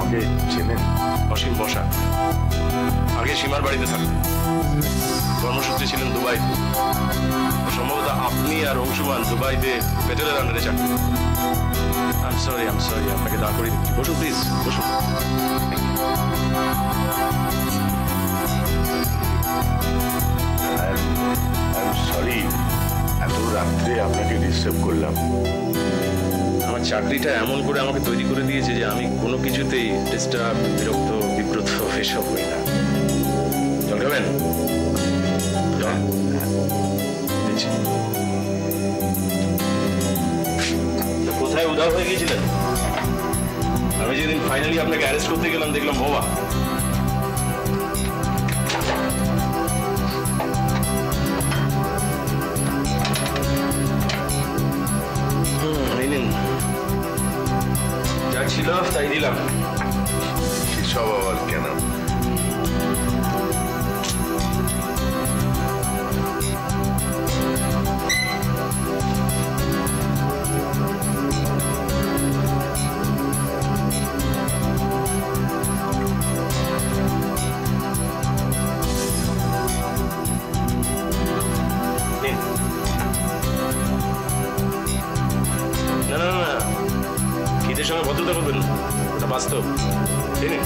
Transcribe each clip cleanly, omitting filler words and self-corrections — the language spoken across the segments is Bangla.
আমাকে চেনেন? অসীম বসা, আগে সীমার বাড়িতে থাকতেন, কর্মসূত্রে ছিলেন দুবাই। সম্ভবত আপনি আর অংশুমান দুবাইতে পেটেলের আন্ডারে চাকরি। আই এম সরি, আপনাকে দাঁড় করিয়ে দিচ্ছি। বসুন প্লিজ, বসুন। সরি, এত রাত্রে আপনাকে ডিস্টার্ব করলাম। আমার চাকরিটা এমন করে আমাকে তৈরি করে দিয়েছে যে আমি কোনো কিছুতেই ডিস্টার্ব, বিরক্ত, বিব্রত এসব হই না। জল খাবেন? কোথায় উধাও হয়ে গিয়েছিলেন? আমি যেদিন ফাইনালি আপনাকে অ্যারেস্ট করতে গেলাম দেখলাম বোমা। যা ছিল তাই দিলাম। সব আবার কেন? সঙ্গে ভদ্রতা করবেন না, ওটা বাস্তব। খেয়ে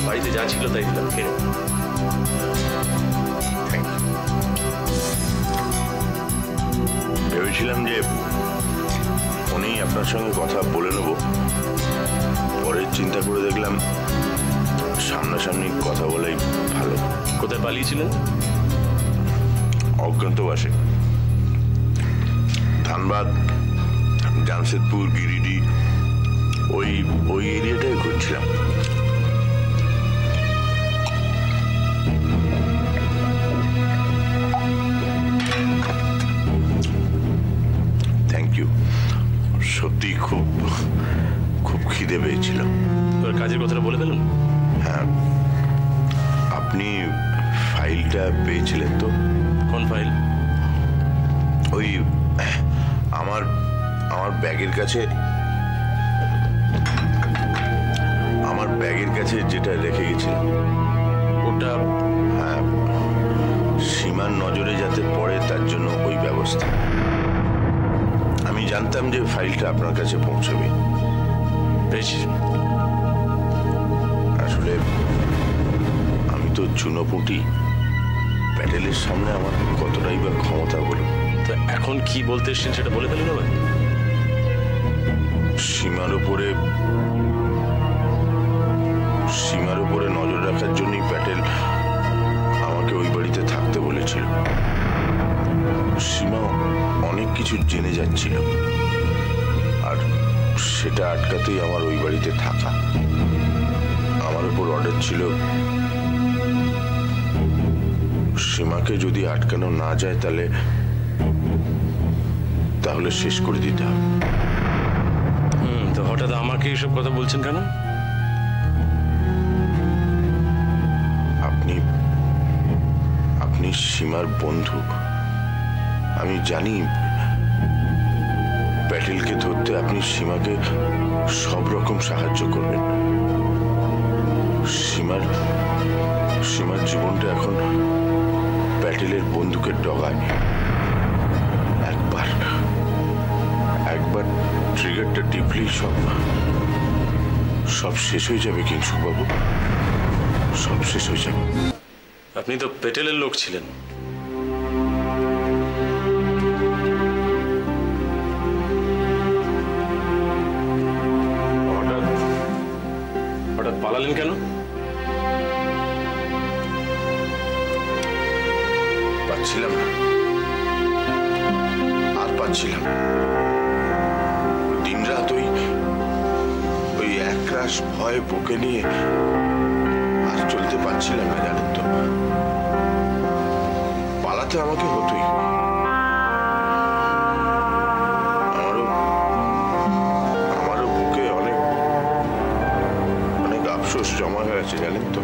বাড়িতে যা ছিল তাই দিলাম, খেয়ে ভেবেছিলাম যে ফোনেই আপনার সঙ্গে কথা বলে নেব, পরে চিন্তা করে দেখলাম সামনাসামনি কথা বলাই ভালো। কোথায় পালিয়েছিলেন? অজ্ঞাতবাসে, ধানবাদ, জামশেদপুর, গিরিডি, ওই এরিয়াটায় ঘুরছিলাম। থ্যাংক ইউ, সত্যি খুব খিদে পেয়েছিল। কাজের কথাটা বলে দিলেন? হ্যাঁ, আপনি ফাইলটা পেয়েছিলেন তো? কোন ফাইল? ওই আমার ব্যাগের কাছে যেটা রেখে গেছিলাম ওটা? হ্যাঁ, সীমার নজরে যাতে পড়ে তার জন্য ওই ব্যবস্থা। আমি জানতাম যে ফাইলটা আপনার কাছে পৌঁছবে। বেশি আসলে আমি তো চুনোপুঁটি, প্যাটেলের সামনে আমার কতটাই বা ক্ষমতা বলুন। তো এখন কি বলতে এসছেন সেটা বলে ফেলেন। হবে সীমার উপরে নজর রাখার জন্যই প্যাটেল আমাকে ওই বাড়িতে থাকতে বলেছিল। সীমা অনেক কিছু জেনে যাচ্ছিল, আর সেটা আটকাতেই আমার ওই বাড়িতে থাকা। আমার উপর অর্ডার ছিল সীমাকে যদি আটকানো না যায় তাহলে শেষ করে দিতে হবে। তো হঠাৎ আমাকে এইসব কথা বলছেন কেন? আপনি সীমার বন্ধু। আমি জানি প্যাটেলকে ধরতে আপনি সীমাকে সব রকম সাহায্য করবেন। সীমার জীবনটা এখন প্যাটেলের বন্দুকের ডগায়। একবার ট্রিগারটা টিপলেই সব শেষ হয়ে যাবে কিংশুকবাবু, সব শেষ হয়ে যাবে। আপনি তো প্যাটেলের লোক ছিলেন। হঠাৎ পালালেন কেন? পাচ্ছিলাম না, আর পাচ্ছিলাম। দিনরাত ওই একরাশ ভয় বুকে নিয়ে আর চলতে পারছিলাম না, জানেন তো। পালাতে আমাকে হতোই। আমারও বুকে অনেক আফসোস জমা হয়ে আছে, জানেন তো।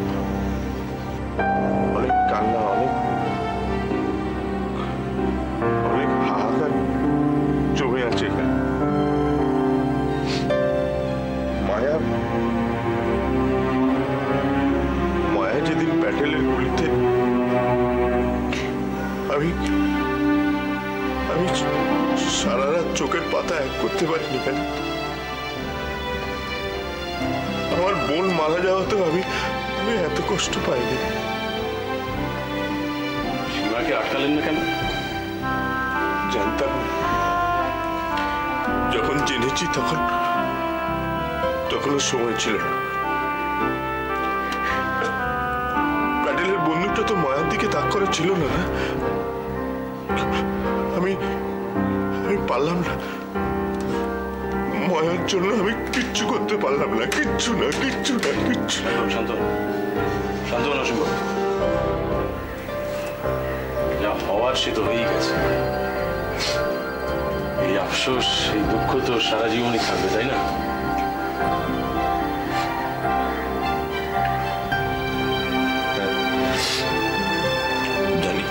অনেক কান্না, অনেক হাহাকার জমে আছে। মায়া আমি সারা রাত চোখের পাতা এক করতে পারিনি কেন? আমার বোন মারা যাওয়াতেও আমি এত কষ্ট পাইনি। সীমাকে আটকালেন না কেন? জানতাম, যখন জেনেছি তখন সময় ছিল না। প্যাডেলের বন্দুকটা তো মায়ের দিকে তাক করা ছিল না। আমি পারলাম না, মায়ের জন্য আমি কিচ্ছু করতে পারলাম না, কিচ্ছু না। শান্ত না শুভ, যা হওয়ার সে তো হয়েই গেছে। এই আফসোস, এই দুঃখ তো সারা জীবনই থাকবে, তাই না? জানি,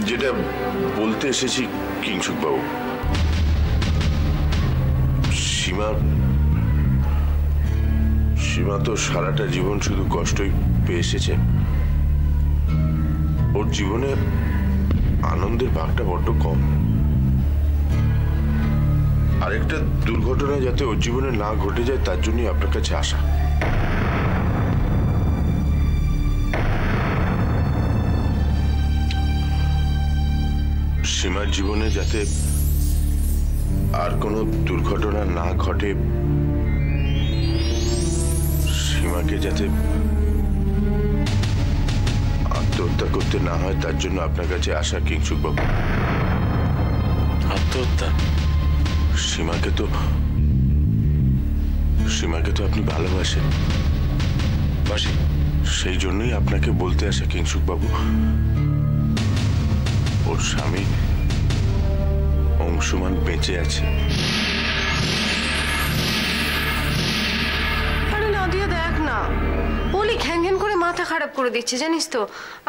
যেটা বলতে এসেছি কিংসুক বাবু, সীমা তো সারাটা জীবন শুধু কষ্টই পেয়ে এসেছে। ওর জীবনে আনন্দের ভাগটা বড্ড কম। আরেকটা দুর্ঘটনা যাতে ওর জীবনে না ঘটে যায় তার জন্যই আপনার কাছে আসা। সীমার জীবনে যাতে আর কোনো দুর্ঘটনা না ঘটে, সীমাকে যাতে আত্মহত্যা করতে না হয় তার জন্য আপনার কাছে আসা কিংসুক বাবু। আত্মহত্যা? সীমাকে তো আপনি ভালোবাসেন। বাসি। সেই জন্যই আপনাকে বলতে আসা কিংসুক বাবু, ওর স্বামী অংশুমান বেঁচে আছে। আরে নাদিয়া, দেখ না, বলি ঘ্যান করে মাথা খারাপ করে দিচ্ছে, জানিস তো।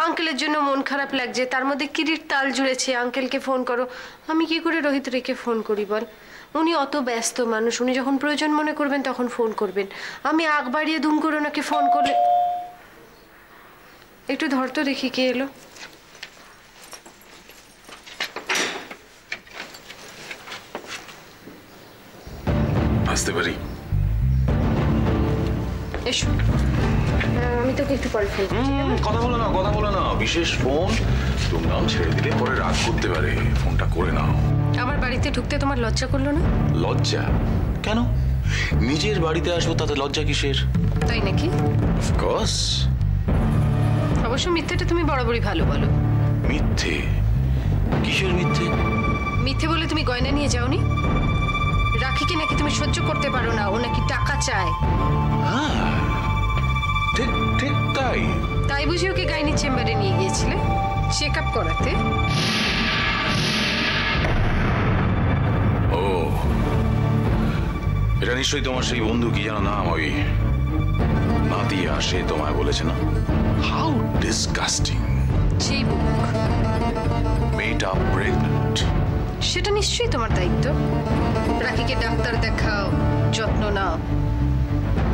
আঙ্কেলের জন্য মন খারাপ লাগছে, তার মধ্যে কিরির তাল জুড়েছে। আঙ্কেলকে ফোন করো। আমি কি করে রোহিত রেখে ফোন করি বল? উনি অত ব্যস্ত মানুষ, উনি যখন প্রয়োজন মনে করবেন তখন ফোন করবেন। আমি আগ বাড়িয়ে দুম করে ওনাকে ফোন করলে। একটু ধর তো দেখি কে এলো। আসতে পারি? এসো, আমি তোকে একটু পরে ফোন করছি। কথা বলো না, বিশেষ ফোন। তোর নাম ছেড়ে দিলে পরে রাগ করতে পারে, ফোনটা করে নাও। আমার বাড়িতে ঢুকতে তোমার লজ্জা করলো না? লজ্জা কেন? নিজের বাড়িতে আসবো, তাতে লজ্জা কিসের? তাই নাকি? অফকোর্স। অবশ্য মিথ্যেটা তুমি বরাবরই ভালো বলো। মিথ্যে? কিসের মিথ্যে? মিথ্যে বলে তুমি গয়না নিয়ে যাওনি? রাখিকে নাকি তুমি সহ্য করতে পারো না, ও নাকি টাকা চায়। হ্যাঁ, ঠিক তাই বুঝি ওকে গাইনি চেম্বারে নিয়ে গিয়েছিলে চেক আপ করাতে? ও, এটা নিশ্চয়ই তোমার সেই বন্ধু, কি যেন নাম, ওই নাদিয়া, সে তোমায় বলেছে না? How disgusting. সেই বুক মেয়েটা প্রেগন্যান্ট। সেটা নিশ্চয়ই তোমার দায়িত্ব। রাখিকে ডাক্তার দেখাও, যত্ন নাও।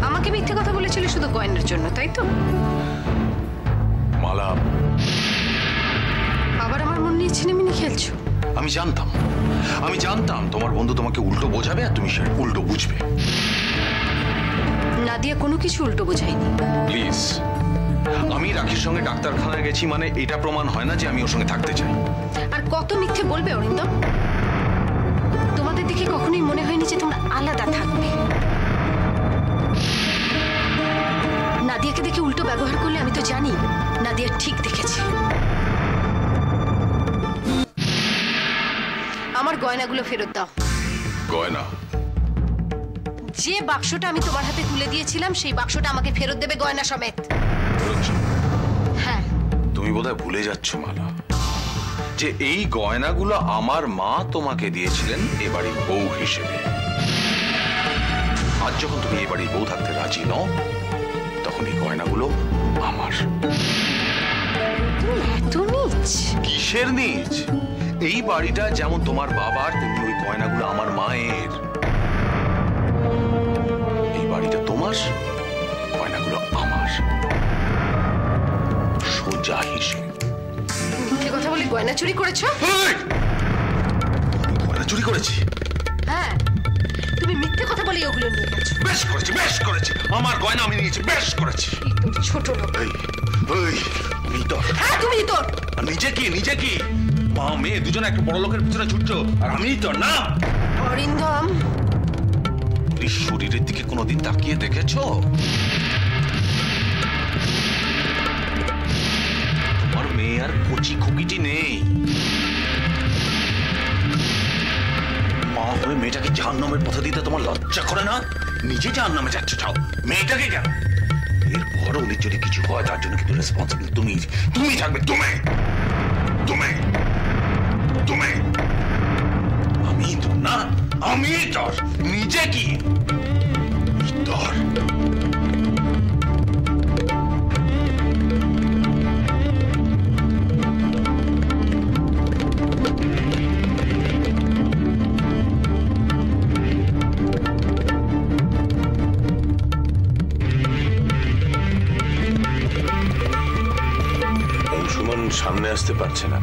আমাকে মিথ্যে কথা বলেছিলে শুধু গয়নার জন্য, তাই তো? মালা, আবার আমার মন নিয়ে ছিনিমিনি খেলছো? আমি জানতাম তোমার বন্ধু তোমাকে উল্টো বোঝাবে আর তুমি সেটা উল্টো বুঝবে। নাদিয়া কোনো কিছু উল্টো বোঝায়নি। প্লিজ, আমি রাখির সঙ্গে ডাক্তারখানায় গেছি মানে এটা প্রমাণ হয় না যে আমি ওর সঙ্গে থাকতে চাই। আর কত মিথ্যে বলবে অরিন্দম? তোমাদের দেখে কখনোই মনে হয়নি যে তোমরা আলাদা থাকবে। নাদিয়াকে দেখে উল্টো ব্যবহার করলে আমি তো জানি নাদিয়া ঠিক দেখেছে। আমার গয়নাগুলো ফেরত দাও। গয়না? যে বাক্সটা আমি তোমার হাতে তুলে দিয়েছিলাম সেই বাক্সটা আমাকে ফেরত দেবে, গয়না সমেত। হ্যাঁ। তুমি বোধহয় ভুলে যাচ্ছ মালা, যে এই গয়নাগুলো আমার মা তোমাকে দিয়েছিলেন এ বাড়ির বউ হিসেবে। আজ যখন তুমি এই বাড়ির বউ থাকতে রাজি নও, তখন এই গয়নাগুলো আমার। তুমি এত নীচ? কিসের নীচ? এই বাড়িটা যেমন তোমার বাবার, তেমনি ওই গয়নাগুলো আমার মায়ের। বিশ্বাস, গয়নাগুলো আমার। সোজা হিসেব। মিথ্যে কথা বলি গয়না চুরি করেছো? গয়না চুরি করেছি? হ্যাঁ, তুমি মিথ্যে কথা বলি ওগুলো নিয়ে গেছো। বেশ করেছি, বেশ করেছি। আমার গয়না আমি নিয়েছি, বেশ করেছি। তোর ছোট লোক। আমি তো। হ্যাঁ তুমি তোর। নিজে কি নিজে কি মা মেয়ে দুজনে একটা বড় লোকের পিছনে ছুটছো, আর আমি তো না। অরিন্দম, শরীরের দিকে কোনোদিন তাকিয়ে দেখেছো? তোমার মেয়ে আর কচি খুকিটি নেই। মা হয়ে মেয়েটাকে জাহান্নামের পথে দিতে তোমার লজ্জা করে না? নিজে জাহান্নামে যাচ্ছ, চাও মেয়েটাকে কেন? এরপর ওদের যদি কিছু হয় তার জন্য কিন্তু রেসপন্সিবল তুমি থাকবে। তুমি আমি তো না, আমি তোর নিজে কি তোর। অংশুমান সামনে আসতে পারছে না,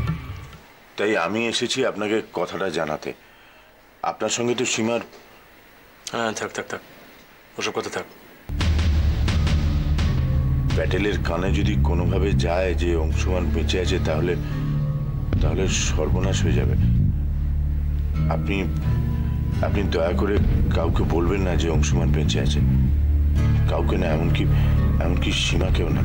তাই আমি এসেছি আপনাকে কথাটা জানাতে। আপনার সঙ্গে তো সীমার। হ্যাঁ, থাক থাক থাক, ওসব কথা থাক। প্যাটেলের কানে যদি কোনোভাবে যায় যে অংশুমান বেঁচে আছে, তাহলে সর্বনাশ হয়ে যাবে। আপনি দয়া করে কাউকে বলবেন না যে অংশুমান বেঁচে আছে। কাউকে না, এমনকি সীমাকেও না।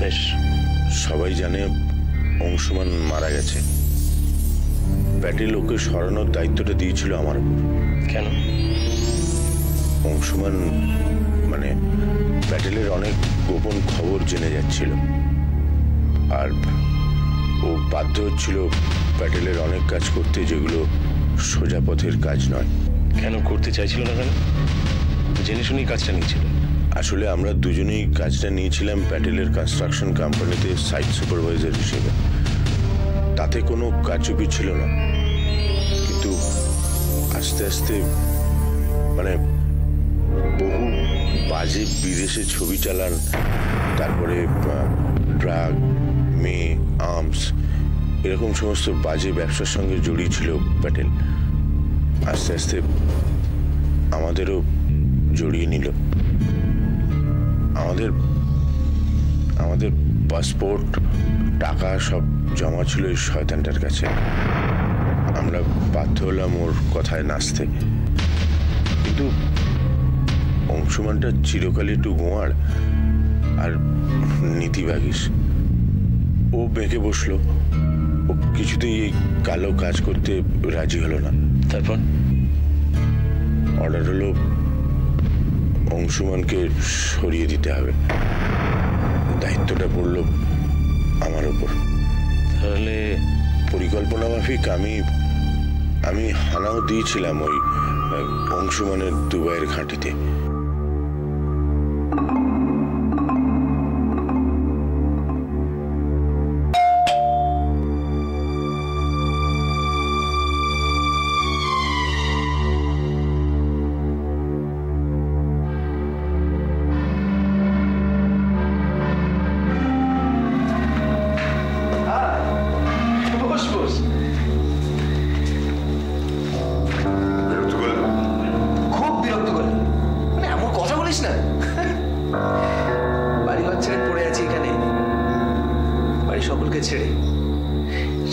বেশ। সবাই জানে অংশুমান মারা গেছে। প্যাটেল ওকে সরানোর দায়িত্বটা দিয়েছিল আমার উপর। কেন? অংশুমান মানে প্যাটেলের অনেক গোপন খবর জেনে যাচ্ছিল, আর ও বাধ্য হচ্ছিল প্যাটেলের অনেক কাজ করতে, যেগুলো সোজা পথের কাজ নয়। কেন করতে চাইছিল না? কেন? জেনে শুনেই কাজটা নিয়েছিল। আসলে আমরা দুজনেই কাজটা নিয়েছিলাম প্যাটেলের কনস্ট্রাকশন কোম্পানিতে সাইট সুপারভাইজার হিসেবে। তাতে কোনো কারচুপি ছিল না, কিন্তু আস্তে আস্তে মানে বহু বাজে বিদেশে ছবি চালান, তারপরে ড্রাগ, মেয়ে, আর্মস, এরকম সমস্ত বাজে ব্যবসার সঙ্গে জড়িয়ে ছিল প্যাটেল। আস্তে আস্তে আমাদেরও জড়িয়ে নিল। আমাদের পাসপোর্ট, টাকা সব জমা ছিল এই শয়তানটার কাছে। আমরা বাধ্য হলাম ওর কথায় নাচতে। কিন্তু অংশুমানটা চিরকালই একটু গোয়ার আর নীতিবাগীশ। ও বেঁকে বসলো। ও কিছুতেই এই কালো কাজ করতে রাজি হলো না। তারপর অর্ডার হলো অংশুমানকে সরিয়ে দিতে হবে। দায়িত্বটা পড়ল আমার উপর। তাহলে পরিকল্পনা মাফিক আমি হানাও দিয়েছিলাম ওই অংশুমানের দুবাইয়ের ঘাঁটিতে।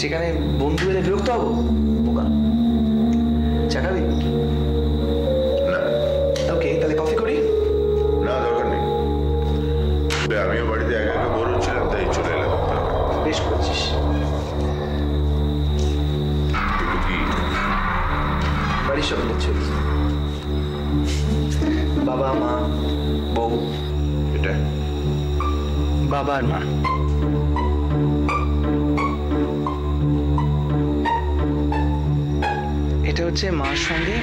সেখানে বন্ধু এলে বিরক্ত হবো? বোকা, চা খাবি? ওকে, তাহলে কফি করি? না, দরকার নেই। আমিও বাড়িতে একা একা বোর হচ্ছিলাম, তাই চলে এলাম। বেশ করেছিস। কি বাড়ির সকলের ছবি, বাবা, মা, বউ। এটা বাবা আর মা। এটা হচ্ছে মার সঙ্গে